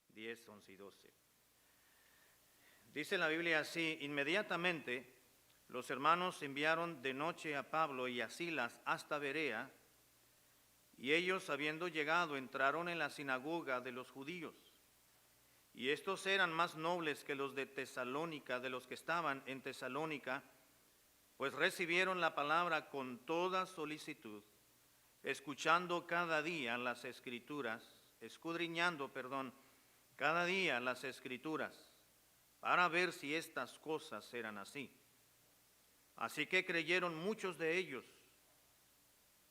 10, 11 y 12. Dice la Biblia así: inmediatamente los hermanos enviaron de noche a Pablo y a Silas hasta Berea, y ellos, habiendo llegado, entraron en la sinagoga de los judíos. Y estos eran más nobles que los de Tesalónica, de los que estaban en Tesalónica, pues recibieron la palabra con toda solicitud, escuchando cada día las escrituras, escudriñando, cada día las escrituras, para ver si estas cosas eran así. Así que creyeron muchos de ellos,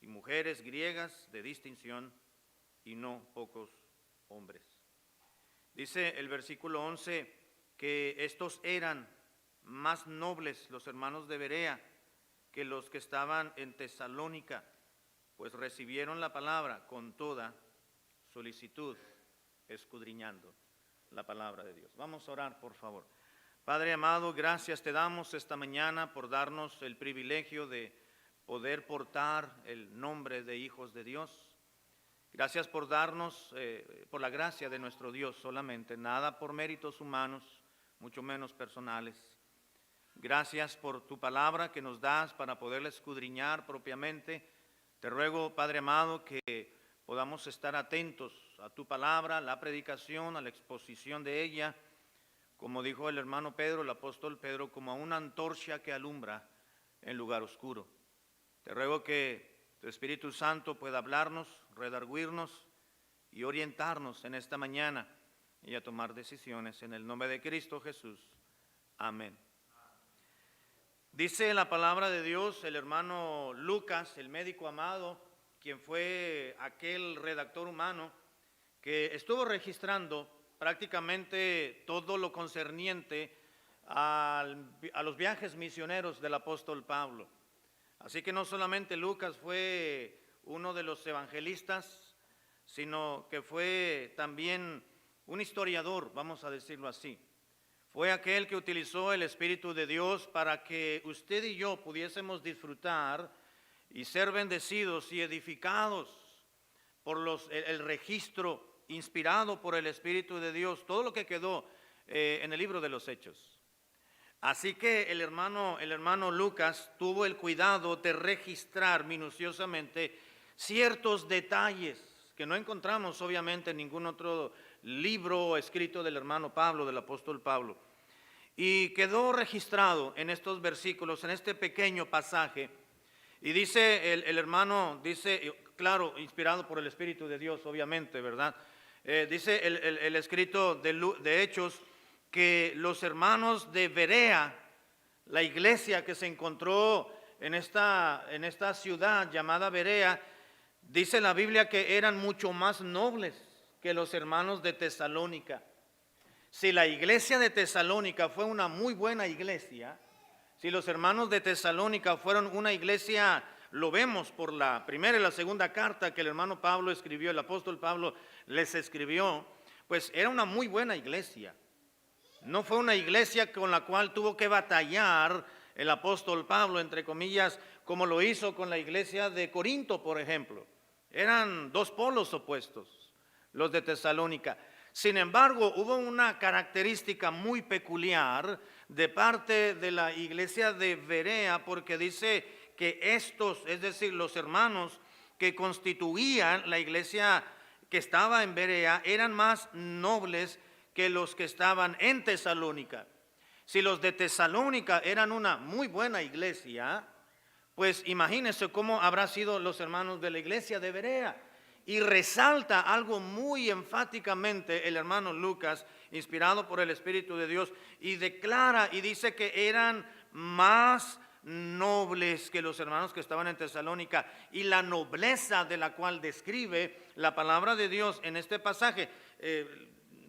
y mujeres griegas de distinción, y no pocos hombres. Dice el versículo 11 que estos eran más nobles, los hermanos de Berea, que los que estaban en Tesalónica, pues recibieron la palabra con toda solicitud, escudriñando la palabra de Dios. Vamos a orar, por favor. Padre amado, gracias te damos esta mañana por darnos el privilegio de poder portar el nombre de hijos de Dios. Gracias por darnos, por la gracia de nuestro Dios solamente, nada por méritos humanos, mucho menos personales. Gracias por tu palabra que nos das para poderla escudriñar propiamente. Te ruego, Padre amado, que podamos estar atentos a tu palabra, a la predicación, a la exposición de ella, como dijo el hermano Pedro, el apóstol Pedro, como a una antorcha que alumbra en lugar oscuro. Te ruego que tu Espíritu Santo pueda hablarnos, redarguirnos y orientarnos en esta mañana y a tomar decisiones en el nombre de Cristo Jesús. Amén. Dice la palabra de Dios el hermano Lucas, el médico amado, quien fue aquel redactor humano que estuvo registrando prácticamente todo lo concerniente a los viajes misioneros del apóstol Pablo. Así que no solamente Lucas fue uno de los evangelistas, sino que fue también un historiador, vamos a decirlo así. Fue aquel que utilizó el Espíritu de Dios para que usted y yo pudiésemos disfrutar y ser bendecidos y edificados por el registro inspirado por el Espíritu de Dios, todo lo que quedó en el libro de los Hechos. Así que el hermano Lucas tuvo el cuidado de registrar minuciosamente ciertos detalles que no encontramos obviamente en ningún otro libro escrito del hermano Pablo, del apóstol Pablo. Y quedó registrado en estos versículos, en este pequeño pasaje. Y dice el hermano, dice, claro, inspirado por el Espíritu de Dios, obviamente, ¿verdad? Dice el escrito de Hechos, que los hermanos de Berea, la iglesia que se encontró en esta ciudad llamada Berea, dice la Biblia que eran mucho más nobles que los hermanos de Tesalónica. Si la iglesia de Tesalónica fue una muy buena iglesia, si los hermanos de Tesalónica fueron una iglesia, lo vemos por la primera y la segunda carta que el hermano Pablo escribió, el apóstol Pablo les escribió, pues era una muy buena iglesia. No fue una iglesia con la cual tuvo que batallar el apóstol Pablo, entre comillas, como lo hizo con la iglesia de Corinto, por ejemplo. Eran dos polos opuestos, los de Tesalónica. Sin embargo, hubo una característica muy peculiar de parte de la iglesia de Berea, porque dice que estos, es decir, los hermanos que constituían la iglesia que estaba en Berea, eran más nobles que los que estaban en Tesalónica. Si los de Tesalónica eran una muy buena iglesia, pues imagínense cómo habrá sido los hermanos de la iglesia de Berea. Y resalta algo muy enfáticamente el hermano Lucas, inspirado por el Espíritu de Dios, y declara y dice que eran más nobles que los hermanos que estaban en Tesalónica. Y la nobleza de la cual describe la palabra de Dios en este pasaje,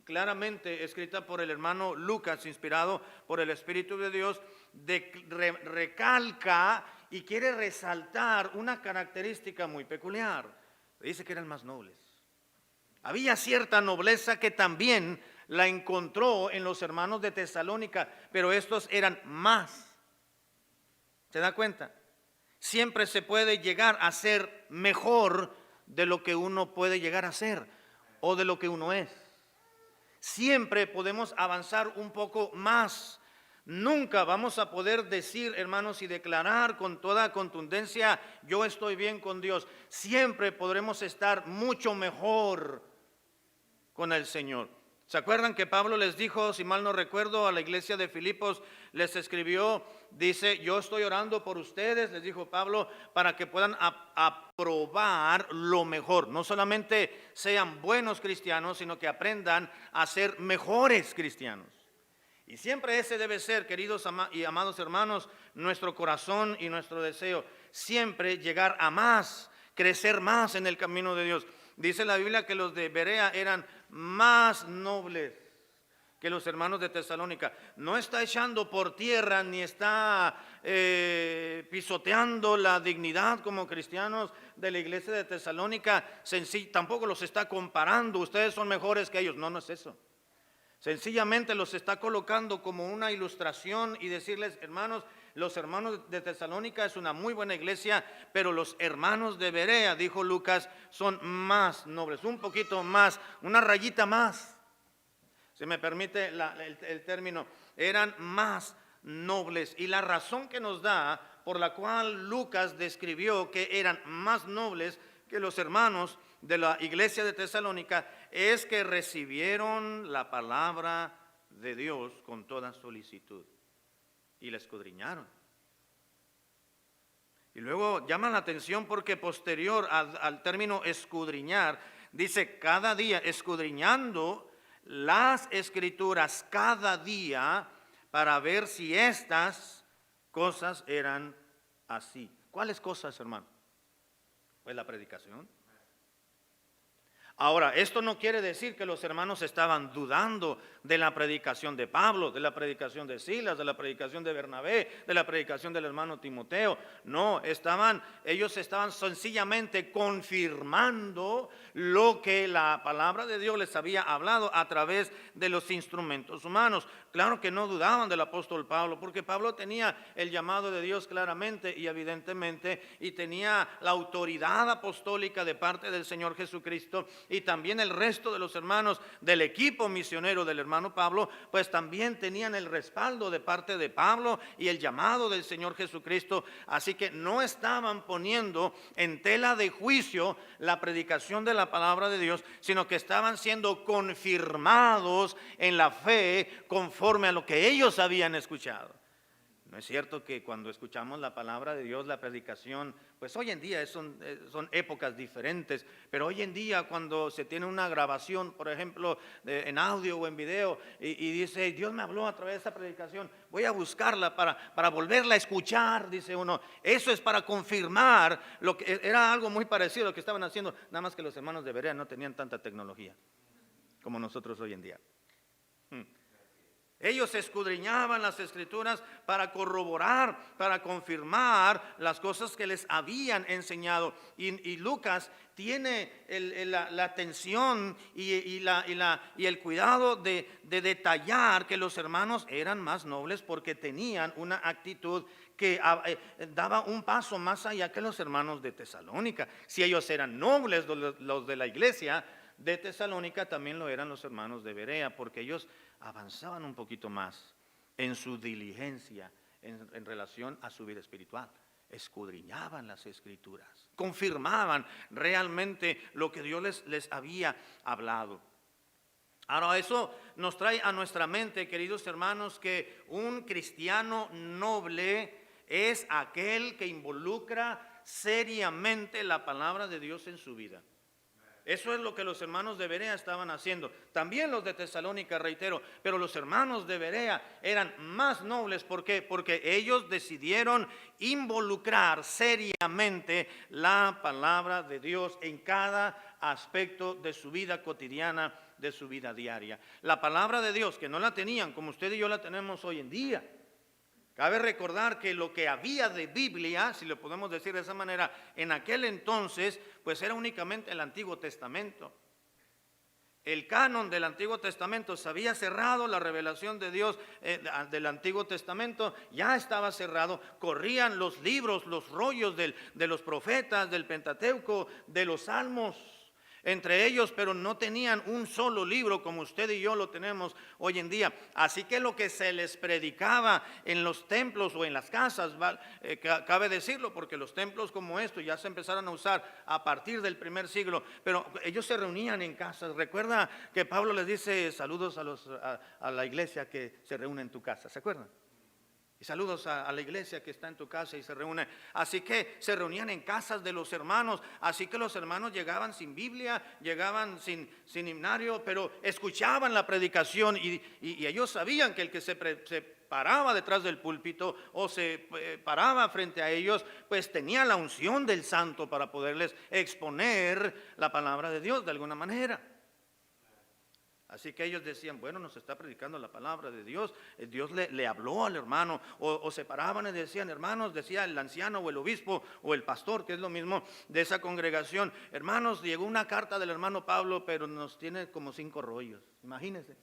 claramente escrita por el hermano Lucas, inspirado por el Espíritu de Dios, recalca y quiere resaltar una característica muy peculiar. Dice que eran más nobles. Había cierta nobleza que también la encontró en los hermanos de Tesalónica, pero estos eran más. ¿Se da cuenta? Siempre se puede llegar a ser mejor de lo que uno puede llegar a ser. o de lo que uno es. Siempre podemos avanzar un poco más. Nunca vamos a poder decir, hermanos, y declarar con toda contundencia, yo estoy bien con Dios. Siempre podremos estar mucho mejor con el Señor. ¿Se acuerdan que Pablo les dijo, si mal no recuerdo, a la iglesia de Filipos, les escribió, dice, yo estoy orando por ustedes, les dijo Pablo, para que puedan aprobar lo mejor. No solamente sean buenos cristianos, sino que aprendan a ser mejores cristianos. Y siempre ese debe ser, queridos y amados hermanos, nuestro corazón y nuestro deseo. Siempre llegar a más, crecer más en el camino de Dios. Dice la Biblia que los de Berea eran más nobles que los hermanos de Tesalónica. No está echando por tierra ni está pisoteando la dignidad como cristianos de la iglesia de Tesalónica. Tampoco los está comparando, ustedes son mejores que ellos. No, no es eso. Sencillamente los está colocando como una ilustración y decirles, hermanos, los hermanos de Tesalónica es una muy buena iglesia, pero los hermanos de Berea, dijo Lucas, son más nobles, un poquito más, una rayita más. Si me permite el término, eran más nobles. Y la razón que nos da por la cual Lucas describió que eran más nobles que los hermanos de la iglesia de Tesalónica es que recibieron la palabra de Dios con toda solicitud y la escudriñaron. Y luego llama la atención porque posterior al término escudriñar, dice cada día, escudriñando las escrituras cada día para ver si estas cosas eran así. ¿Cuáles cosas, hermano? Pues la predicación. Ahora, esto no quiere decir que los hermanos estaban dudando de la predicación de Pablo, de la predicación de Silas, de la predicación de Bernabé, de la predicación del hermano Timoteo. No, ellos estaban sencillamente confirmando lo que la palabra de Dios les había hablado a través de los instrumentos humanos. Claro que no dudaban del apóstol Pablo, porque Pablo tenía el llamado de Dios claramente y evidentemente, y tenía la autoridad apostólica de parte del Señor Jesucristo, y también el resto de los hermanos del equipo misionero del hermano Pablo, pues también tenían el respaldo de parte de Pablo y el llamado del Señor Jesucristo. Así que no estaban poniendo en tela de juicio la predicación de la palabra de Dios, sino que estaban siendo confirmados en la fe conforme a lo que ellos habían escuchado. No es cierto que cuando escuchamos la palabra de Dios, la predicación, pues hoy en día son épocas diferentes, pero hoy en día cuando se tiene una grabación, por ejemplo, en audio o en video, y dice, Dios me habló a través de esta predicación, voy a buscarla para volverla a escuchar, dice uno. Eso es para confirmar lo que era algo muy parecido a lo que estaban haciendo, nada más que los hermanos de Berea no tenían tanta tecnología como nosotros hoy en día. Ellos escudriñaban las escrituras para corroborar, para confirmar las cosas que les habían enseñado. Y Lucas tiene la atención y el cuidado de detallar que los hermanos eran más nobles porque tenían una actitud que daba un paso más allá que los hermanos de Tesalónica. Si ellos eran nobles, los de la iglesia de Tesalónica, también lo eran los hermanos de Berea, porque ellos avanzaban un poquito más en su diligencia en relación a su vida espiritual. Escudriñaban las escrituras, confirmaban realmente lo que Dios les había hablado. Ahora, eso nos trae a nuestra mente, queridos hermanos, que un cristiano noble es aquel que involucra seriamente la palabra de Dios en su vida. Eso es lo que los hermanos de Berea estaban haciendo. También los de Tesalónica, reitero, pero los hermanos de Berea eran más nobles. ¿Por qué? Porque ellos decidieron involucrar seriamente la palabra de Dios en cada aspecto de su vida cotidiana, de su vida diaria. La palabra de Dios, que no la tenían como usted y yo la tenemos hoy en día. Cabe recordar que lo que había de Biblia, si lo podemos decir de esa manera, en aquel entonces, pues era únicamente el Antiguo Testamento. El canon del Antiguo Testamento se había cerrado, la revelación de Dios del Antiguo Testamento ya estaba cerrado. Corrían los libros, los rollos de los profetas, del Pentateuco, de los Salmos. entre ellos, pero no tenían un solo libro como usted y yo lo tenemos hoy en día. Así que lo que se les predicaba en los templos o en las casas, cabe decirlo, porque los templos como estos ya se empezaron a usar a partir del primer siglo, pero ellos se reunían en casas. Recuerda que Pablo les dice saludos a la iglesia que se reúne en tu casa, ¿se acuerdan? Y saludos a la iglesia que está en tu casa y se reúne. Así que se reunían en casas de los hermanos. Así que los hermanos llegaban sin Biblia, llegaban sin himnario, pero escuchaban la predicación y ellos sabían que el que se paraba detrás del púlpito o se paraba frente a ellos, pues tenía la unción del santo para poderles exponer la palabra de Dios de alguna manera. Así que ellos decían, bueno, nos está predicando la palabra de Dios. Dios le habló al hermano. O se paraban y decían, hermanos, decía el anciano o el obispo o el pastor, que es lo mismo de esa congregación. Hermanos, llegó una carta del hermano Pablo, pero nos tiene como 5 rollos. Imagínense.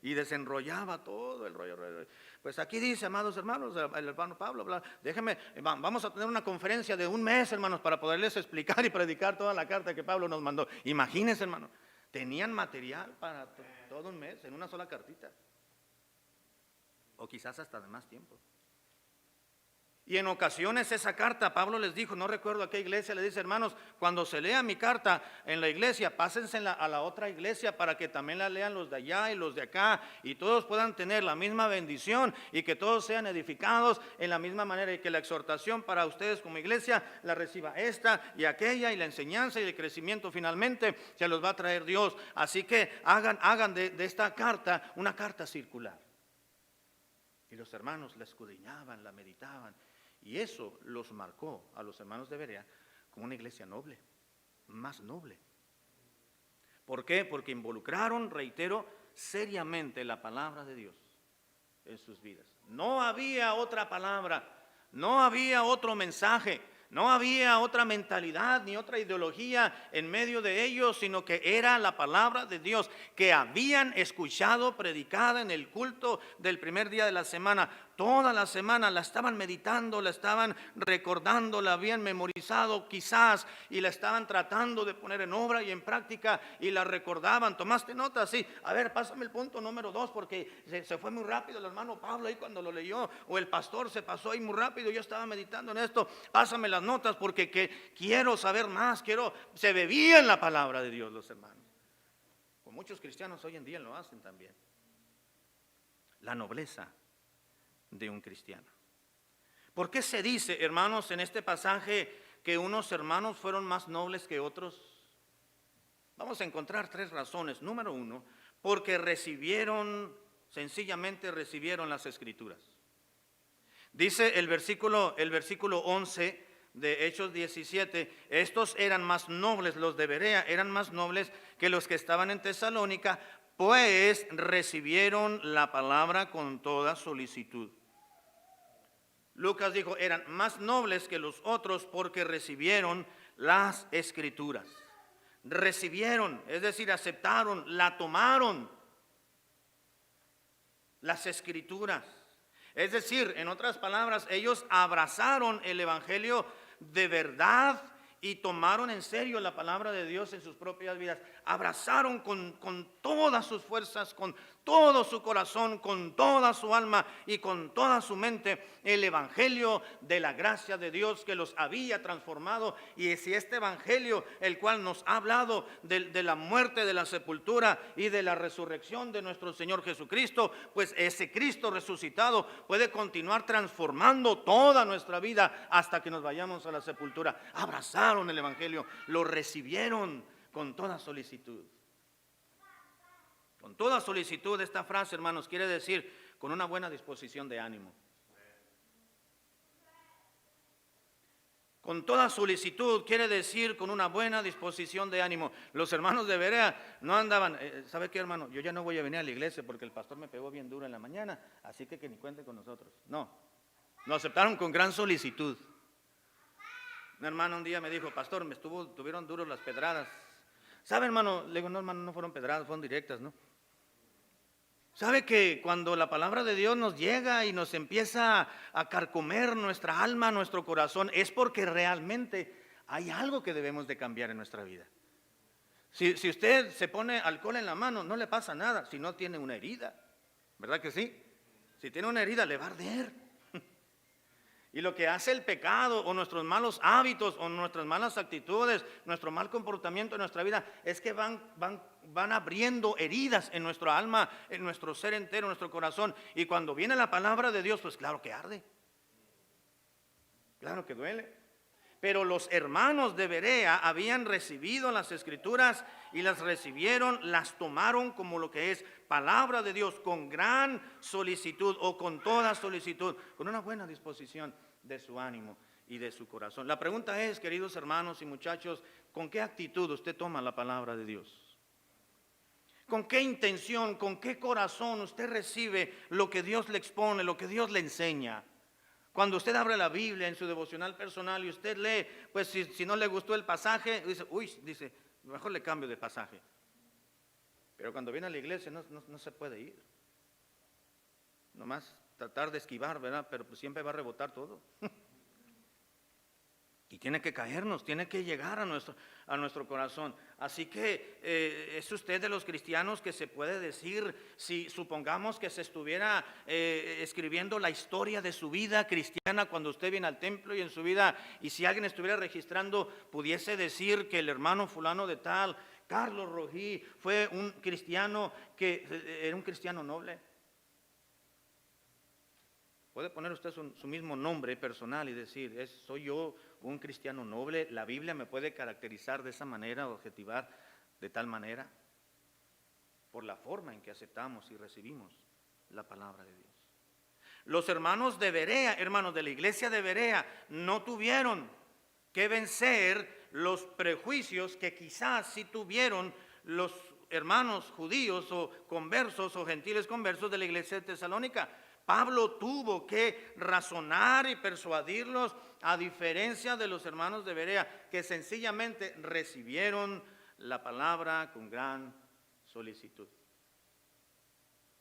Y desenrollaba todo el rollo. Pues aquí dice, amados hermanos, el hermano Pablo, déjenme, vamos a tener una conferencia de 1 mes, hermanos, para poderles explicar y predicar toda la carta que Pablo nos mandó. Imagínense, hermano. Tenían material para todo 1 mes en una sola cartita. O quizás hasta de más tiempo. Y en ocasiones esa carta, Pablo les dijo, no recuerdo a qué iglesia, le dice, hermanos, cuando se lea mi carta en la iglesia, pásensela a la otra iglesia para que también la lean los de allá y los de acá, y todos puedan tener la misma bendición y que todos sean edificados en la misma manera, y que la exhortación para ustedes como iglesia la reciba esta y aquella, y la enseñanza y el crecimiento finalmente se los va a traer Dios. Así que hagan de esta carta una carta circular. Y los hermanos la escudriñaban, la meditaban. Y eso los marcó a los hermanos de Berea como una iglesia noble, más noble. ¿Por qué? Porque involucraron, reitero, seriamente la palabra de Dios en sus vidas. No había otra palabra, no había otro mensaje, no había otra mentalidad ni otra ideología en medio de ellos, sino que era la palabra de Dios que habían escuchado predicada en el culto del primer día de la semana. Toda la semana la estaban meditando, la estaban recordando, la habían memorizado quizás y la estaban tratando de poner en obra y en práctica y la recordaban. ¿Tomaste nota? Sí. A ver, pásame el punto número 2 porque se fue muy rápido el hermano Pablo ahí cuando lo leyó, o el pastor se pasó ahí muy rápido, yo estaba meditando en esto. Pásame las notas porque quiero saber más, se bebía en la palabra de Dios los hermanos. Como muchos cristianos hoy en día lo hacen también. La nobleza de un cristiano. ¿Por qué se dice, hermanos, en este pasaje que unos hermanos fueron más nobles que otros? Vamos a encontrar 3 razones. Número 1, porque sencillamente recibieron las escrituras. Dice el versículo 11 de Hechos 17, estos eran más nobles, los de Berea eran más nobles que los que estaban en Tesalónica, pues recibieron la palabra con toda solicitud. Lucas dijo, eran más nobles que los otros porque recibieron las escrituras. Recibieron, es decir, aceptaron, la tomaron, las escrituras. Es decir, en otras palabras, ellos abrazaron el evangelio de verdad y tomaron en serio la palabra de Dios en sus propias vidas. Abrazaron con todas sus fuerzas, con todo su corazón, con toda su alma y con toda su mente el evangelio de la gracia de Dios que los había transformado. Y si este evangelio, el cual nos ha hablado de la muerte, de la sepultura y de la resurrección de nuestro Señor Jesucristo, pues ese Cristo resucitado puede continuar transformando toda nuestra vida hasta que nos vayamos a la sepultura. Abrazaron el evangelio, lo recibieron con toda solicitud. Con toda solicitud, esta frase, hermanos, quiere decir con una buena disposición de ánimo. Con toda solicitud quiere decir con una buena disposición de ánimo. Los hermanos de Berea no andaban, ¿sabe qué, hermano? Yo ya no voy a venir a la iglesia porque el pastor me pegó bien duro en la mañana, así que ni cuente con nosotros. No, lo aceptaron con gran solicitud. Un hermano un día me dijo, pastor, tuvieron duros las pedradas. ¿Sabe, hermano? Le digo, no, hermano, no fueron pedradas, fueron directas, ¿no? ¿Sabe que cuando la palabra de Dios nos llega y nos empieza a carcomer nuestra alma, nuestro corazón, es porque realmente hay algo que debemos de cambiar en nuestra vida? Si usted se pone alcohol en la mano, no le pasa nada si no tiene una herida, ¿verdad que sí? Si tiene una herida, le va a arder. Y lo que hace el pecado o nuestros malos hábitos o nuestras malas actitudes, nuestro mal comportamiento en nuestra vida, es que van abriendo heridas en nuestra alma, en nuestro ser entero, en nuestro corazón. Y cuando viene la palabra de Dios, pues claro que arde, claro que duele. Pero los hermanos de Berea habían recibido las escrituras y las recibieron, las tomaron como lo que es palabra de Dios, con gran solicitud o con toda solicitud, con una buena disposición de su ánimo y de su corazón. La pregunta es, queridos hermanos y muchachos, ¿con qué actitud usted toma la palabra de Dios? ¿Con qué intención, con qué corazón usted recibe lo que Dios le expone, lo que Dios le enseña? Cuando usted abre la Biblia en su devocional personal y usted lee, pues si no le gustó el pasaje, dice, mejor le cambio de pasaje. Pero cuando viene a la iglesia no se puede ir. Nomás tratar de esquivar, ¿verdad? Pero pues siempre va a rebotar todo. Y tiene que caernos, tiene que llegar a nuestro corazón. Así que es usted de los cristianos que se puede decir, si supongamos que se estuviera escribiendo la historia de su vida cristiana cuando usted viene al templo y en su vida, y si alguien estuviera registrando, pudiese decir que el hermano fulano de tal, Carlos Rojí, fue un cristiano que era un cristiano noble. Puede poner usted su mismo nombre personal y decir, soy yo un cristiano noble. La Biblia me puede caracterizar de esa manera, objetivar de tal manera, por la forma en que aceptamos y recibimos la palabra de Dios. Los hermanos de Berea, hermanos de la iglesia de Berea, no tuvieron que vencer los prejuicios que quizás sí tuvieron los hermanos judíos o conversos o gentiles conversos de la iglesia de Tesalónica. Pablo tuvo que razonar y persuadirlos, a diferencia de los hermanos de Berea, que sencillamente recibieron la palabra con gran solicitud.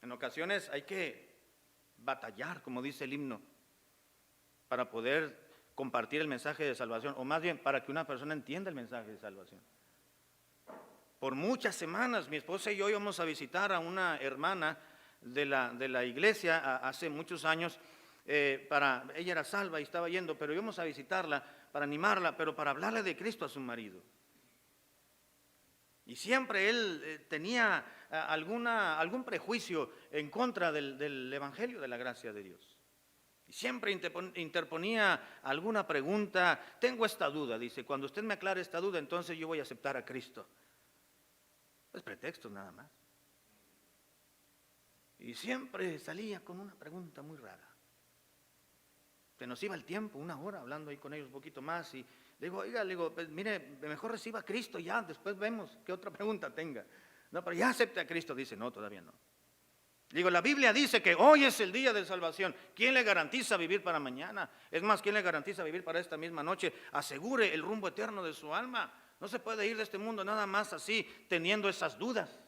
En ocasiones hay que batallar, como dice el himno, para poder compartir el mensaje de salvación, o más bien para que una persona entienda el mensaje de salvación. Por muchas semanas mi esposa y yo íbamos a visitar a una hermana de la iglesia hace muchos años. Ella era salva y estaba yendo, pero íbamos a visitarla para animarla, pero para hablarle de Cristo a su marido. Y siempre él tenía algún prejuicio en contra del evangelio de la gracia de Dios. Y siempre interponía alguna pregunta. Tengo esta duda, dice, cuando usted me aclare esta duda, entonces yo voy a aceptar a Cristo. Es pretexto nada más. Y siempre salía con una pregunta muy rara. Se nos iba el tiempo, una hora, hablando ahí con ellos un poquito más. Y le digo, pues, mire, mejor reciba a Cristo ya, después vemos qué otra pregunta tenga. No, pero ya acepte a Cristo. Dice, no, todavía no. Digo, la Biblia dice que hoy es el día de salvación. ¿Quién le garantiza vivir para mañana? Es más, ¿quién le garantiza vivir para esta misma noche? Asegure el rumbo eterno de su alma. No se puede ir de este mundo nada más así, teniendo esas dudas.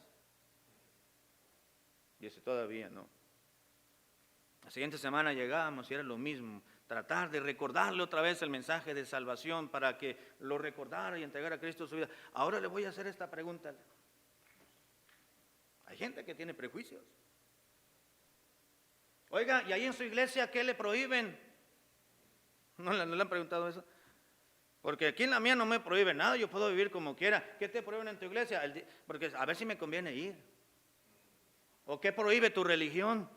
Dice, todavía no. La siguiente semana llegábamos y era lo mismo, tratar de recordarle otra vez el mensaje de salvación para que lo recordara y entregara a Cristo su vida. Ahora le voy a hacer esta pregunta. Hay gente que tiene prejuicios. Oiga, ¿y ahí en su iglesia qué le prohíben? ¿No le han preguntado eso? Porque aquí en la mía no me prohíben nada, yo puedo vivir como quiera. ¿Qué te prohíben en tu iglesia? Porque a ver si me conviene ir. ¿O qué prohíbe tu religión?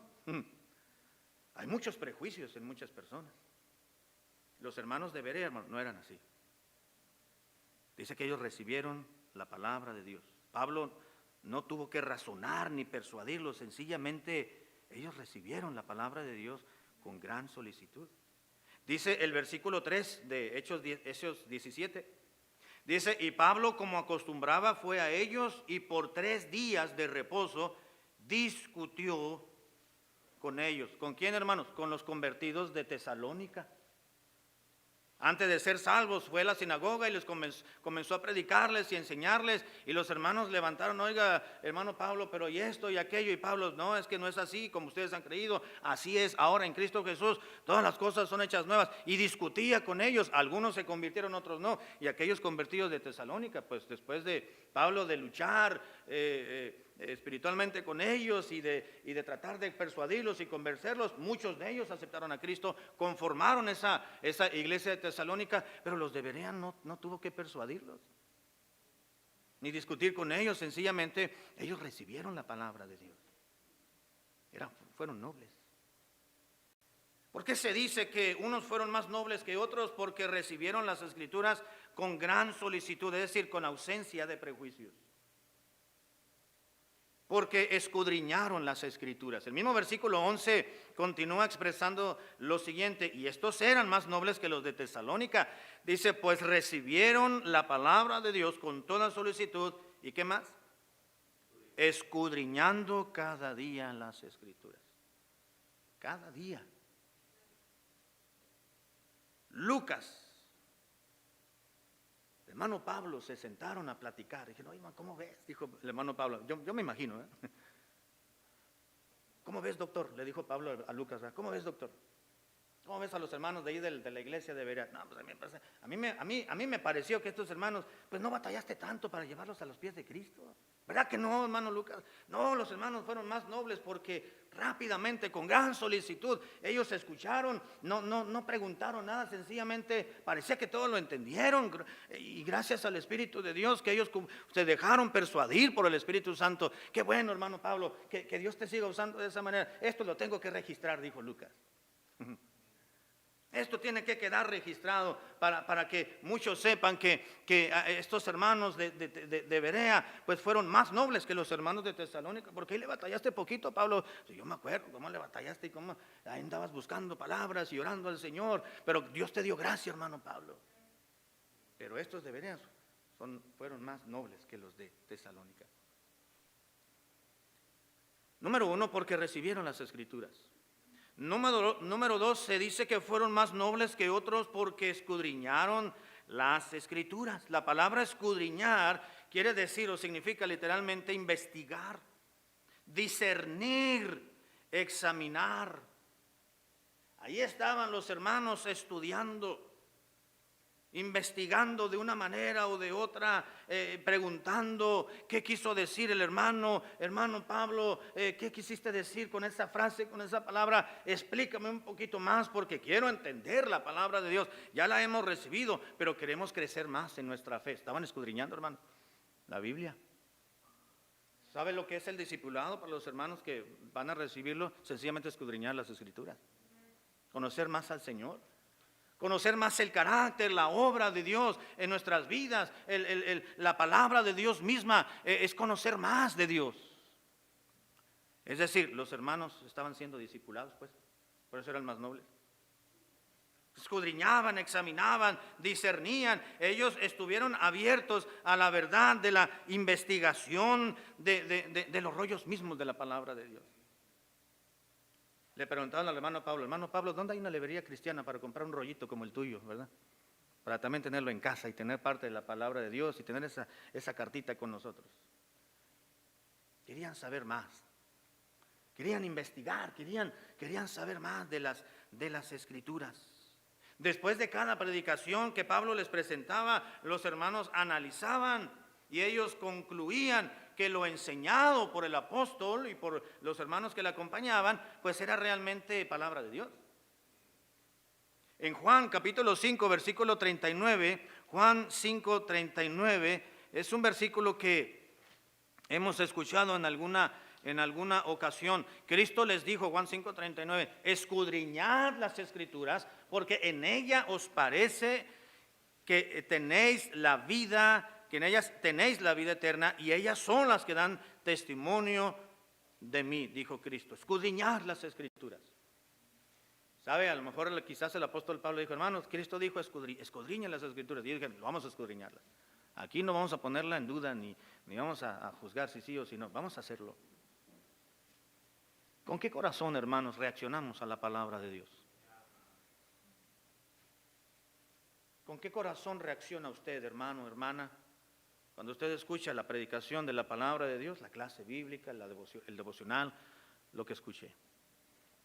Hay muchos prejuicios en muchas personas. Los hermanos de Berea, hermanos, no eran así. Dice que ellos recibieron la palabra de Dios. Pablo no tuvo que razonar ni persuadirlos, sencillamente ellos recibieron la palabra de Dios con gran solicitud. Dice el versículo 3 de Hechos 17, dice, y Pablo, como acostumbraba, fue a ellos y por 3 días de reposo discutió con ellos. ¿Con quién, hermanos? Con los convertidos de Tesalónica. Antes de ser salvos fue a la sinagoga y les comenzó a predicarles y enseñarles, y los hermanos levantaron: oiga, hermano Pablo, pero y esto y aquello, y Pablo: no, es que no es así como ustedes han creído, así es ahora en Cristo Jesús, todas las cosas son hechas nuevas. Y discutía con ellos, algunos se convirtieron, otros no, y aquellos convertidos de Tesalónica, pues después de Pablo de luchar espiritualmente con ellos y de tratar de persuadirlos y convencerlos, muchos de ellos aceptaron a Cristo, conformaron esa iglesia de Tesalónica, pero los de Berea no tuvo que persuadirlos ni discutir con ellos, sencillamente ellos recibieron la palabra de Dios, fueron nobles. ¿Por qué se dice que unos fueron más nobles que otros? Porque recibieron las Escrituras con gran solicitud, es decir, con ausencia de prejuicios. Porque escudriñaron las Escrituras. El mismo versículo 11 continúa expresando lo siguiente: y estos eran más nobles que los de Tesalónica. Dice: pues recibieron la palabra de Dios con toda solicitud. ¿Y qué más? Escudriñando cada día las Escrituras. Cada día. Lucas, el hermano Pablo, se sentaron a platicar. Dijeron: oye, ¿cómo ves? Dijo el hermano Pablo, yo me imagino, ¿cómo ves, doctor? Le dijo Pablo a Lucas: ¿cómo ves, doctor? ¿Cómo ves a los hermanos de ahí de la iglesia de Berea? No, pues a mí me pareció que estos hermanos, pues no batallaste tanto para llevarlos a los pies de Cristo. ¿Verdad que no, hermano Lucas? No, los hermanos fueron más nobles porque rápidamente, con gran solicitud, ellos escucharon, no preguntaron nada, sencillamente parecía que todos lo entendieron, y gracias al Espíritu de Dios que ellos se dejaron persuadir por el Espíritu Santo. Qué bueno, hermano Pablo, que Dios te siga usando de esa manera. Esto lo tengo que registrar, dijo Lucas. Esto tiene que quedar registrado para que muchos sepan que estos hermanos de Berea pues fueron más nobles que los hermanos de Tesalónica. ¿Por qué le batallaste poquito, Pablo? Yo me acuerdo cómo le batallaste y cómo ahí andabas buscando palabras y orando al Señor, pero Dios te dio gracia, hermano Pablo. Pero estos de Berea fueron más nobles que los de Tesalónica. Número 1, porque recibieron las Escrituras. Número 2, se dice que fueron más nobles que otros porque escudriñaron las Escrituras. La palabra escudriñar quiere decir, o significa literalmente, investigar, discernir, examinar. Ahí estaban los hermanos estudiando, investigando de una manera o de otra, preguntando qué quiso decir el hermano Pablo, qué quisiste decir con esa frase, con esa palabra, explícame un poquito más porque quiero entender la palabra de Dios. Ya la hemos recibido, pero queremos crecer más en nuestra fe. Estaban escudriñando, hermano, la Biblia. ¿Sabe lo que es el discipulado para los hermanos que van a recibirlo? Sencillamente escudriñar las Escrituras, conocer más al Señor, conocer más el carácter, la obra de Dios en nuestras vidas. La palabra de Dios misma es conocer más de Dios. Es decir, los hermanos estaban siendo discipulados, pues, por eso eran más nobles. Escudriñaban, examinaban, discernían. Ellos estuvieron abiertos a la verdad de la investigación de los rollos mismos de la palabra de Dios. Le preguntaban al hermano Pablo, ¿dónde hay una librería cristiana para comprar un rollito como el tuyo, verdad? Para también tenerlo en casa y tener parte de la palabra de Dios y tener esa cartita con nosotros. Querían saber más, querían investigar, querían saber más de las Escrituras. Después de cada predicación que Pablo les presentaba, los hermanos analizaban y ellos concluían que lo enseñado por el apóstol y por los hermanos que le acompañaban, pues era realmente palabra de Dios. En Juan capítulo 5, versículo 39, Juan 5, 39, es un versículo que hemos escuchado en alguna ocasión. Cristo les dijo, Juan 5, 39, escudriñad las Escrituras, porque en ella os parece que tenéis la vida, que en ellas tenéis la vida eterna, y ellas son las que dan testimonio de mí, dijo Cristo. Escudriñar las Escrituras. ¿Sabe? A lo mejor quizás el apóstol Pablo dijo, hermanos, Cristo dijo escudriñen las Escrituras. Y yo dije, vamos a escudriñarlas. Aquí no vamos a ponerla en duda, ni vamos a juzgar si sí o si no. Vamos a hacerlo. ¿Con qué corazón, hermanos, reaccionamos a la palabra de Dios? ¿Con qué corazón reacciona usted, hermano, hermana, cuando usted escucha la predicación de la palabra de Dios, la clase bíblica, el devocional, lo que escuché?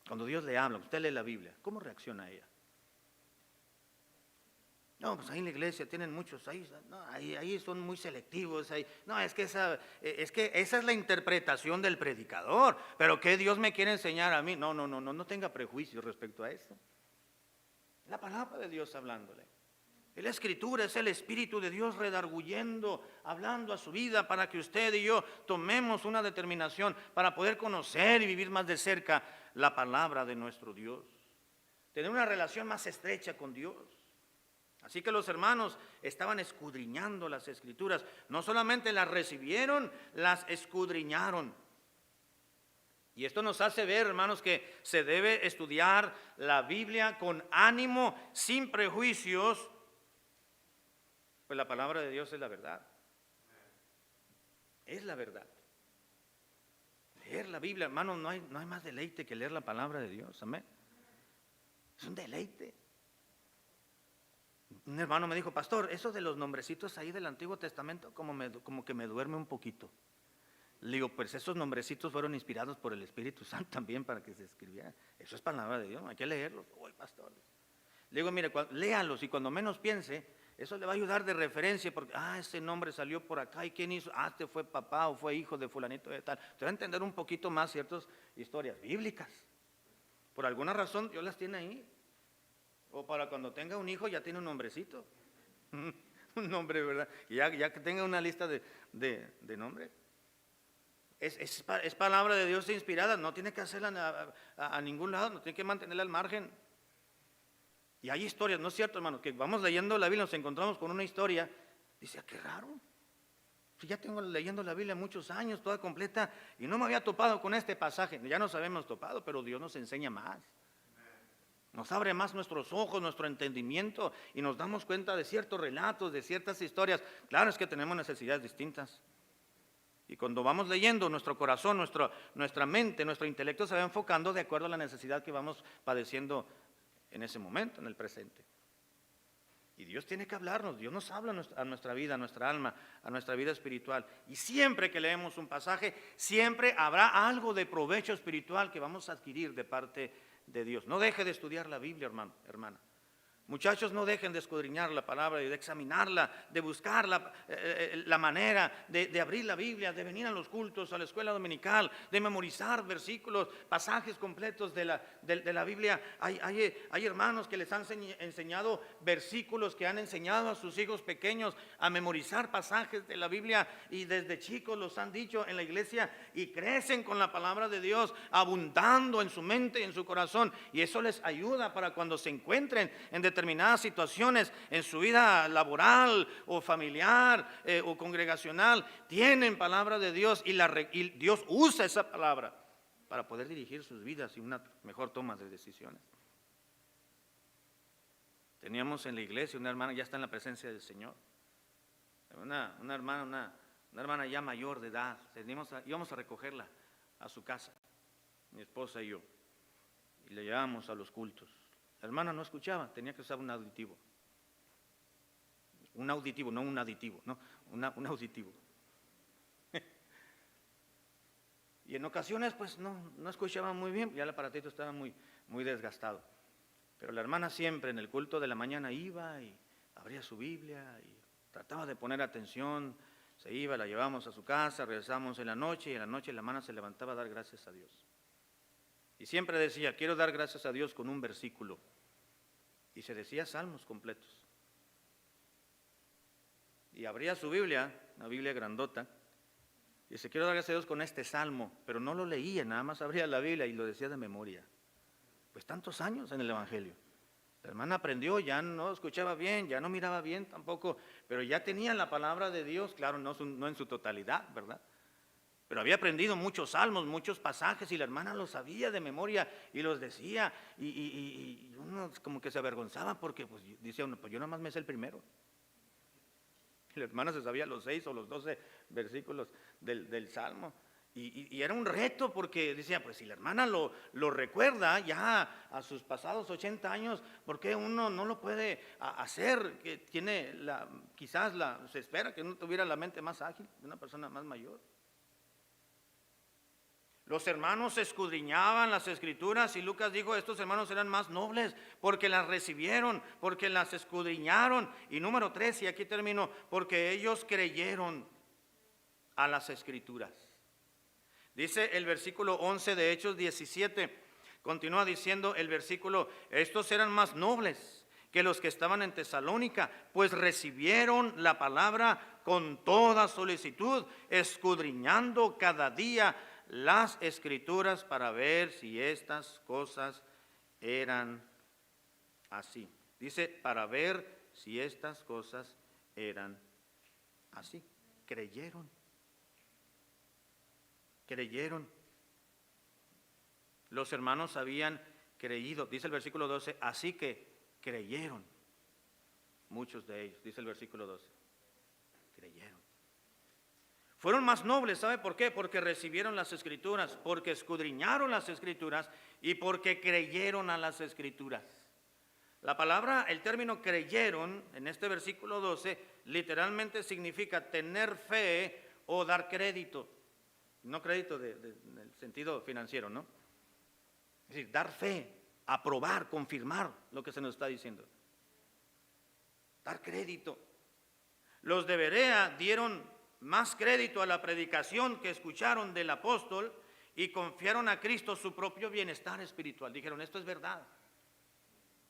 Cuando Dios le habla, usted lee la Biblia, ¿cómo reacciona ella? No, pues ahí en la iglesia tienen muchos, ahí son muy selectivos. No, es que esa es la interpretación del predicador. Pero ¿qué Dios me quiere enseñar a mí? No tenga prejuicios respecto a eso. La palabra de Dios hablándole. La Escritura es el Espíritu de Dios redarguyendo, hablando a su vida para que usted y yo tomemos una determinación para poder conocer y vivir más de cerca la palabra de nuestro Dios. Tener una relación más estrecha con Dios. Así que los hermanos estaban escudriñando las Escrituras. No solamente las recibieron, las escudriñaron. Y esto nos hace ver, hermanos, que se debe estudiar la Biblia con ánimo, sin prejuicios, pues la palabra de Dios es la verdad. Es la verdad. Leer la Biblia, hermanos, no hay más deleite que leer la palabra de Dios. Amén. Es un deleite. Un hermano me dijo, pastor, eso de los nombrecitos ahí del Antiguo Testamento como que me duerme un poquito. Le digo, pues esos nombrecitos fueron inspirados por el Espíritu Santo también para que se escribieran. Eso es palabra de Dios, hay que leerlos. Uy, pastor. Le digo, mire, léalos y cuando menos piense, eso le va a ayudar de referencia porque, ese nombre salió por acá y quién hizo, este fue papá o fue hijo de fulanito de tal. Te va a entender un poquito más ciertas historias bíblicas. Por alguna razón Dios las tiene ahí. O para cuando tenga un hijo ya tiene un nombrecito. Un nombre, ¿verdad? Y ya que tenga una lista de nombres. Es palabra de Dios inspirada, no tiene que hacerla a ningún lado, no tiene que mantenerla al margen. Y hay historias, ¿no es cierto, hermano? Que vamos leyendo la Biblia, nos encontramos con una historia, dice, qué raro. Si ya tengo leyendo la Biblia muchos años, toda completa, y no me había topado con este pasaje. Ya nos habíamos topado, pero Dios nos enseña más. Nos abre más nuestros ojos, nuestro entendimiento y nos damos cuenta de ciertos relatos, de ciertas historias. Claro, es que tenemos necesidades distintas. Y cuando vamos leyendo, nuestro corazón, nuestra mente, nuestro intelecto se va enfocando de acuerdo a la necesidad que vamos padeciendo en ese momento, en el presente. Y Dios tiene que hablarnos, Dios nos habla a nuestra vida, a nuestra alma, a nuestra vida espiritual. Y siempre que leemos un pasaje, siempre habrá algo de provecho espiritual que vamos a adquirir de parte de Dios. No deje de estudiar la Biblia, hermano, hermana. Muchachos, no dejen de escudriñar la palabra y de examinarla, de buscar la manera de abrir la Biblia, de venir a los cultos, a la escuela dominical, de memorizar versículos, pasajes completos de la Biblia. Hay hermanos que les han enseñado versículos, que han enseñado a sus hijos pequeños a memorizar pasajes de la Biblia y desde chicos los han dicho en la iglesia y crecen con la palabra de Dios abundando en su mente y en su corazón, y eso les ayuda para cuando se encuentren en determinadas situaciones en su vida laboral o familiar o congregacional, tienen palabra de Dios y Dios usa esa palabra para poder dirigir sus vidas y una mejor toma de decisiones. Teníamos en la iglesia una hermana, ya está en la presencia del Señor, una hermana ya mayor de edad. Íbamos a recogerla a su casa, mi esposa y yo, y le llevábamos a los cultos. La hermana no escuchaba, tenía que usar un auditivo. Un auditivo, no un aditivo, no, un auditivo. Y en ocasiones pues no escuchaba muy bien, ya el aparatito estaba muy desgastado. Pero la hermana siempre en el culto de la mañana iba y abría su Biblia y trataba de poner atención, se iba, la llevamos a su casa, regresamos en la noche y en la noche la hermana se levantaba a dar gracias a Dios. Y siempre decía, quiero dar gracias a Dios con un versículo. Y se decía salmos completos. Y abría su Biblia, una Biblia grandota, y dice, quiero dar gracias a Dios con este salmo, pero no lo leía, nada más abría la Biblia y lo decía de memoria. Pues tantos años en el Evangelio. La hermana aprendió, ya no escuchaba bien, ya no miraba bien tampoco, pero ya tenía la palabra de Dios, claro, no en su totalidad, ¿verdad? Pero había aprendido muchos salmos, muchos pasajes, y la hermana los sabía de memoria y los decía, y uno como que se avergonzaba porque pues decía uno, pues yo nada más me sé el primero. Y la hermana se sabía los 6 o los 12 versículos del salmo. Y era un reto porque decía, pues si la hermana lo recuerda ya a sus pasados 80 años, ¿por qué uno no lo puede hacer? Que tiene se espera que uno tuviera la mente más ágil de una persona más mayor. Los hermanos escudriñaban las escrituras y Lucas dijo, estos hermanos eran más nobles porque las recibieron, porque las escudriñaron. Y número 3, y aquí termino, porque ellos creyeron a las escrituras. Dice el versículo 11 de Hechos 17, continúa diciendo el versículo, estos eran más nobles que los que estaban en Tesalónica, pues recibieron la palabra con toda solicitud, escudriñando cada día las escrituras para ver si estas cosas eran así. Dice, para ver si estas cosas eran así. Creyeron. Los hermanos habían creído, dice el versículo 12, así que creyeron. Muchos de ellos, dice el versículo 12, creyeron. Fueron más nobles, ¿sabe por qué? Porque recibieron las escrituras, porque escudriñaron las escrituras y porque creyeron a las escrituras. La palabra, el término creyeron, en este versículo 12, literalmente significa tener fe o dar crédito. No crédito en el sentido financiero, ¿no? Es decir, dar fe, aprobar, confirmar lo que se nos está diciendo. Dar crédito. Los de Berea dieron más crédito a la predicación que escucharon del apóstol y confiaron a Cristo su propio bienestar espiritual. Dijeron, esto es verdad.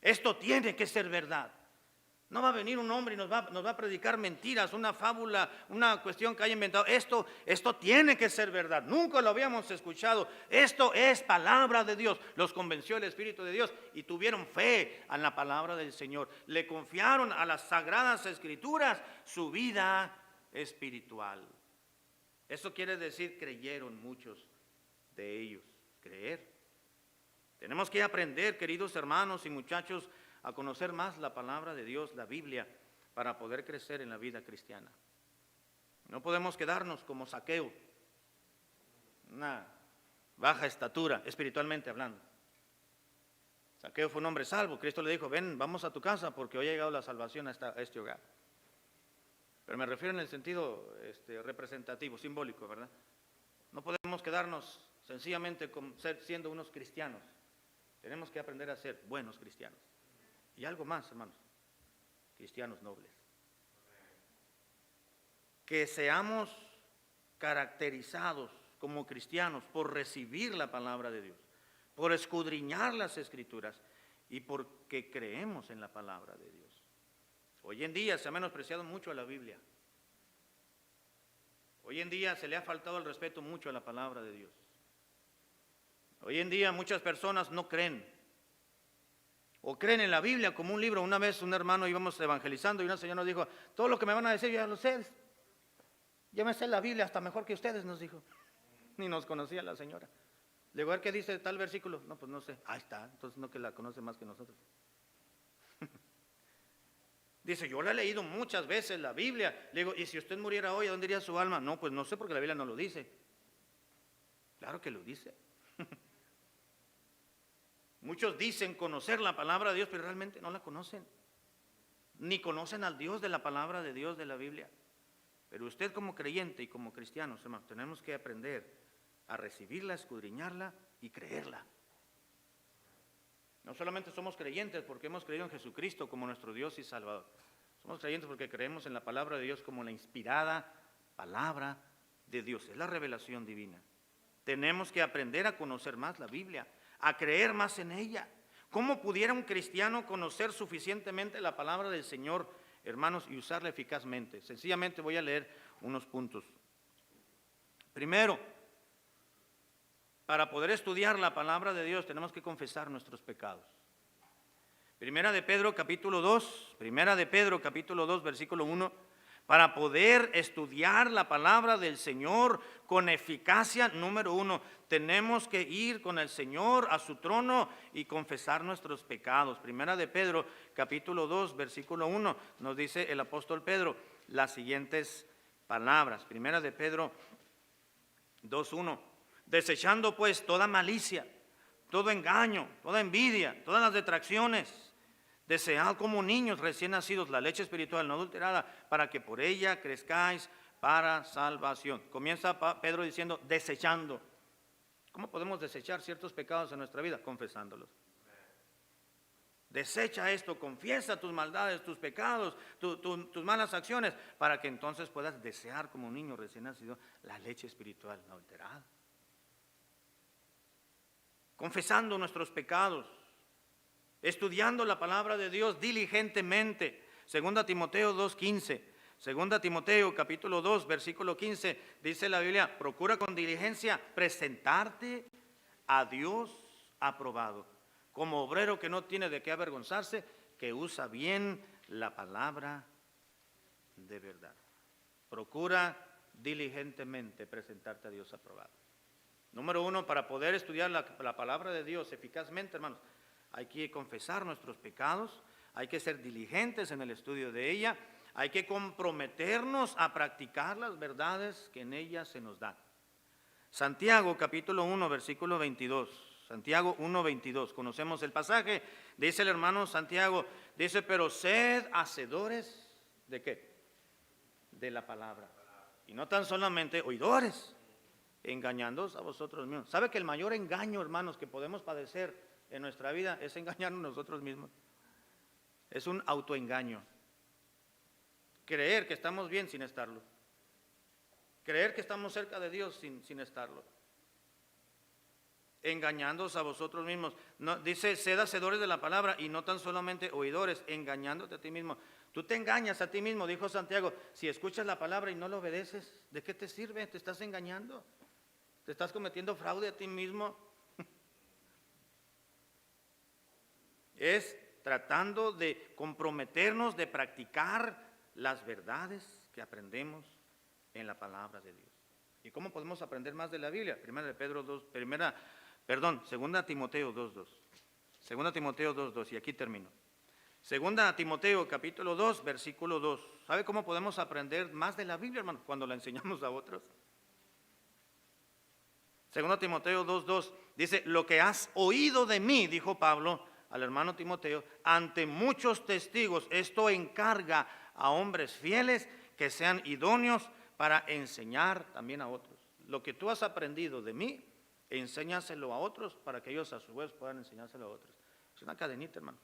Esto tiene que ser verdad. No va a venir un hombre y nos va a predicar mentiras, una fábula, una cuestión que haya inventado. Esto tiene que ser verdad. Nunca lo habíamos escuchado. Esto es palabra de Dios. Los convenció el Espíritu de Dios y tuvieron fe en la palabra del Señor. Le confiaron a las sagradas escrituras su vida espiritual. Eso quiere decir creyeron muchos de ellos. Creer. Tenemos que aprender, queridos hermanos y muchachos, a conocer más la palabra de Dios, la Biblia, para poder crecer en la vida cristiana. No podemos quedarnos como Zaqueo, una baja estatura, espiritualmente hablando. Zaqueo fue un hombre salvo. Cristo le dijo, ven, vamos a tu casa porque hoy ha llegado la salvación a este hogar. Pero me refiero en el sentido representativo, simbólico, ¿verdad? No podemos quedarnos sencillamente siendo unos cristianos. Tenemos que aprender a ser buenos cristianos. Y algo más, hermanos, cristianos nobles. Que seamos caracterizados como cristianos por recibir la palabra de Dios, por escudriñar las escrituras y porque creemos en la palabra de Dios. Hoy en día se ha menospreciado mucho a la Biblia. Hoy en día se le ha faltado el respeto mucho a la palabra de Dios. Hoy en día muchas personas no creen o creen en la Biblia como un libro. Una vez un hermano íbamos evangelizando y una señora nos dijo, todo lo que me van a decir yo ya lo sé. Yo me sé la Biblia hasta mejor que ustedes, nos dijo. Ni nos conocía la señora. Le digo, a ver qué dice tal versículo. No, pues no sé. Ahí está, entonces no, que la conoce más que nosotros. Dice, yo la he leído muchas veces la Biblia. Le digo, ¿y si usted muriera hoy, a dónde iría su alma? No, pues no sé porque la Biblia no lo dice. Claro que lo dice. Muchos dicen conocer la palabra de Dios, pero realmente no la conocen. Ni conocen al Dios de la palabra de Dios de la Biblia. Pero usted como creyente y como cristianos, hermanos, tenemos que aprender a recibirla, escudriñarla y creerla. No solamente somos creyentes porque hemos creído en Jesucristo como nuestro Dios y Salvador. Somos creyentes porque creemos en la palabra de Dios como la inspirada palabra de Dios. Es la revelación divina. Tenemos que aprender a conocer más la Biblia, a creer más en ella. ¿Cómo pudiera un cristiano conocer suficientemente la palabra del Señor, hermanos, y usarla eficazmente? Sencillamente voy a leer unos puntos. Primero, para poder estudiar la palabra de Dios tenemos que confesar nuestros pecados. Primera de Pedro capítulo 2, versículo 1. Para poder estudiar la palabra del Señor con eficacia, número 1, tenemos que ir con el Señor a su trono y confesar nuestros pecados. Primera de Pedro, capítulo 2, versículo 1, nos dice el apóstol Pedro las siguientes palabras. Primera de Pedro, 2:1. Desechando pues toda malicia, todo engaño, toda envidia, todas las detracciones, desead como niños recién nacidos la leche espiritual no adulterada, para que por ella crezcáis para salvación. Comienza Pedro diciendo desechando. ¿Cómo podemos desechar ciertos pecados en nuestra vida? Confesándolos. Desecha esto, confiesa tus maldades, tus pecados, tus malas acciones, para que entonces puedas desear como un niño recién nacido la leche espiritual no adulterada. Confesando nuestros pecados, estudiando la palabra de Dios diligentemente. 2 Timoteo 2:15. 2 Timoteo capítulo 2, versículo 15, dice la Biblia: procura con diligencia presentarte a Dios aprobado, como obrero que no tiene de qué avergonzarse, que usa bien la palabra de verdad. Procura diligentemente presentarte a Dios aprobado. Número 1, para poder estudiar la palabra de Dios eficazmente, hermanos, hay que confesar nuestros pecados, hay que ser diligentes en el estudio de ella, hay que comprometernos a practicar las verdades que en ella se nos dan. Santiago capítulo 1, versículo 22. Santiago 1:22, conocemos el pasaje, dice el hermano Santiago, dice: pero sed hacedores ¿de qué? De la palabra, y no tan solamente oidores, engañándoos a vosotros mismos. ¿Sabe que el mayor engaño, hermanos, que podemos padecer en nuestra vida es engañarnos nosotros mismos? Es un autoengaño. Creer que estamos bien sin estarlo. Creer que estamos cerca de Dios sin estarlo. Engañándoos a vosotros mismos. No, dice: sed hacedores de la palabra y no tan solamente oidores, engañándote a ti mismo. Tú te engañas a ti mismo, dijo Santiago. Si escuchas la palabra y no lo obedeces, ¿de qué te sirve? Te estás engañando. Te estás cometiendo fraude a ti mismo. Es tratando de comprometernos, de practicar las verdades que aprendemos en la palabra de Dios. ¿Y cómo podemos aprender más de la Biblia? 2 Timoteo 2:2. 2 Timoteo 2:2, y aquí termino. 2 Timoteo capítulo 2, versículo 2. ¿Sabe cómo podemos aprender más de la Biblia, hermano? Cuando la enseñamos a otros. 2 Timoteo 2:2 dice: lo que has oído de mí, dijo Pablo al hermano Timoteo, ante muchos testigos, esto encarga a hombres fieles que sean idóneos para enseñar también a otros. Lo que tú has aprendido de mí, enséñaselo a otros para que ellos a su vez puedan enseñárselo a otros. Es una cadenita, hermano.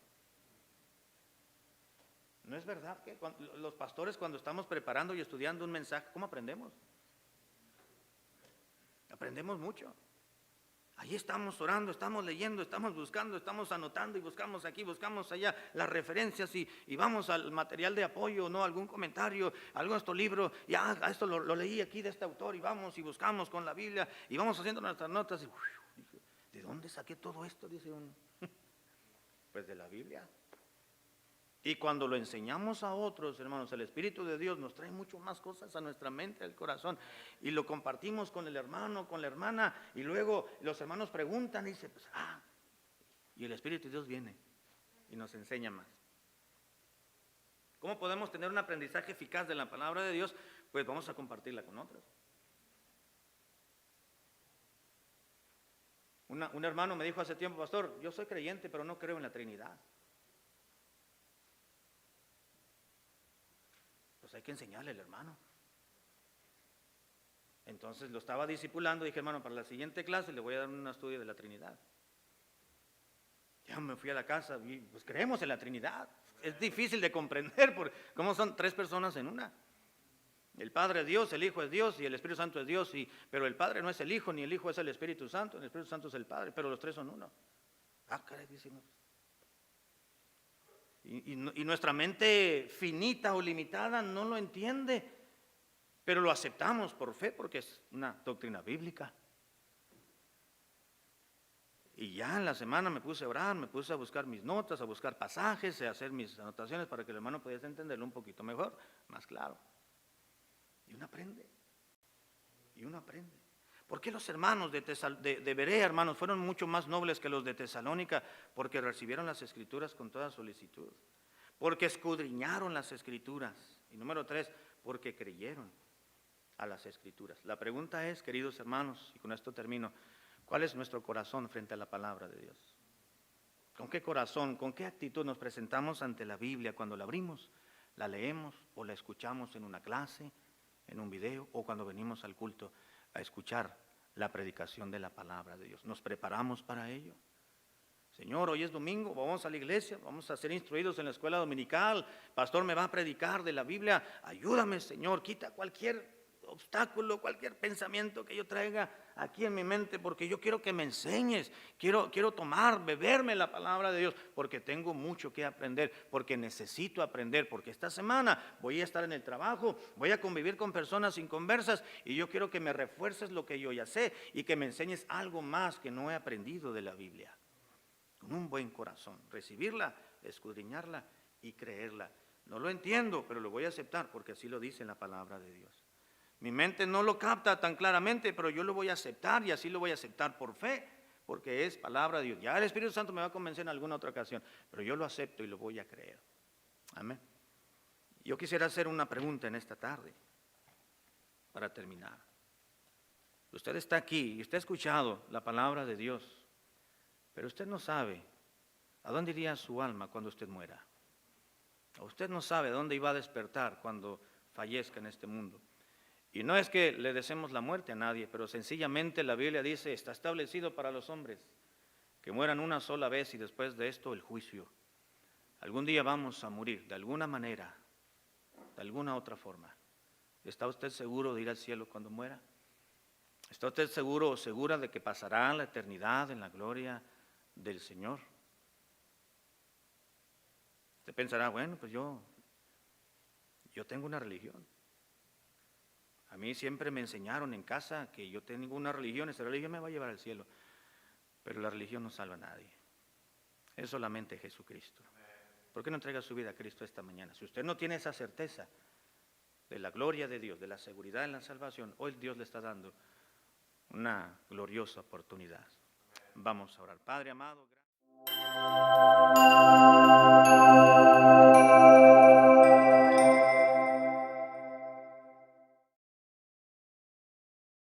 ¿No es verdad que los pastores, cuando estamos preparando y estudiando un mensaje, cómo aprendemos? Aprendemos mucho. Ahí estamos orando, estamos leyendo, estamos buscando, estamos anotando y buscamos aquí, buscamos allá las referencias y vamos al material de apoyo, ¿no? Algún comentario, algún de estos libros, ya esto lo leí aquí de este autor y vamos y buscamos con la Biblia y vamos haciendo nuestras notas y ¿de dónde saqué todo esto? Dice uno. Pues de la Biblia. Y cuando lo enseñamos a otros, hermanos, el Espíritu de Dios nos trae mucho más cosas a nuestra mente, al corazón, y lo compartimos con el hermano, con la hermana, y luego los hermanos preguntan y dicen, pues, y el Espíritu de Dios viene y nos enseña más. ¿Cómo podemos tener un aprendizaje eficaz de la palabra de Dios? Pues vamos a compartirla con otros. Un hermano me dijo hace tiempo: pastor, yo soy creyente, pero no creo en la Trinidad. Pues hay que enseñarle al hermano. Entonces lo estaba discipulando, dije: hermano, para la siguiente clase le voy a dar un estudio de la Trinidad. Ya me fui a la casa y pues creemos en la Trinidad. Es difícil de comprender por cómo son tres personas en una. El Padre es Dios, el Hijo es Dios y el Espíritu Santo es Dios, pero el Padre no es el Hijo, ni el Hijo es el Espíritu Santo, el Espíritu Santo es el Padre, pero los tres son uno. Caray, decimos. Y nuestra mente finita o limitada no lo entiende, pero lo aceptamos por fe porque es una doctrina bíblica. Y ya en la semana me puse a orar, me puse a buscar mis notas, a buscar pasajes, a hacer mis anotaciones para que el hermano pudiese entenderlo un poquito mejor, más claro. Y uno aprende. ¿Por qué los hermanos de Berea, hermanos, fueron mucho más nobles que los de Tesalónica? Porque recibieron las Escrituras con toda solicitud. Porque escudriñaron las Escrituras. Y número 3, porque creyeron. a las Escrituras. La pregunta es, queridos hermanos, y con esto termino, ¿cuál es nuestro corazón frente a la palabra de Dios? ¿Con qué corazón, con qué actitud nos presentamos ante la Biblia cuando la abrimos, la leemos o la escuchamos en una clase, en un video o cuando venimos al culto a escuchar la predicación de la palabra de Dios? ¿Nos preparamos para ello? Señor, hoy es domingo, vamos a la iglesia, vamos a ser instruidos en la escuela dominical, pastor me va a predicar de la Biblia, ayúdame, Señor, quita cualquier obstáculo, cualquier pensamiento que yo traiga aquí en mi mente, porque yo quiero que me enseñes, quiero tomar, beberme la palabra de Dios, porque tengo mucho que aprender, porque necesito aprender, porque esta semana voy a estar en el trabajo, voy a convivir con personas inconversas y yo quiero que me refuerces lo que yo ya sé y que me enseñes algo más que no he aprendido de la Biblia. Con un buen corazón, recibirla, escudriñarla y creerla. No lo entiendo, pero lo voy a aceptar porque así lo dice la palabra de Dios. Mi mente no lo capta tan claramente, pero yo lo voy a aceptar y así lo voy a aceptar por fe, porque es palabra de Dios. Ya el Espíritu Santo me va a convencer en alguna otra ocasión, pero yo lo acepto y lo voy a creer. Amén. Yo quisiera hacer una pregunta en esta tarde, para terminar. Usted está aquí y usted ha escuchado la palabra de Dios, pero usted no sabe a dónde iría su alma cuando usted muera. O usted no sabe a dónde iba a despertar cuando fallezca en este mundo. Y no es que le deseemos la muerte a nadie, pero sencillamente la Biblia dice, está establecido para los hombres que mueran una sola vez y después de esto el juicio. Algún día vamos a morir, de alguna manera, de alguna otra forma. ¿Está usted seguro de ir al cielo cuando muera? ¿Está usted seguro o segura de que pasará la eternidad en la gloria del Señor? Usted pensará, bueno, pues yo tengo una religión. A mí siempre me enseñaron en casa que yo tengo una religión, esa religión me va a llevar al cielo. Pero la religión no salva a nadie. Es solamente Jesucristo. ¿Por qué no entrega su vida a Cristo esta mañana? Si usted no tiene esa certeza de la gloria de Dios, de la seguridad en la salvación, hoy Dios le está dando una gloriosa oportunidad. Vamos a orar. Padre amado, gracias.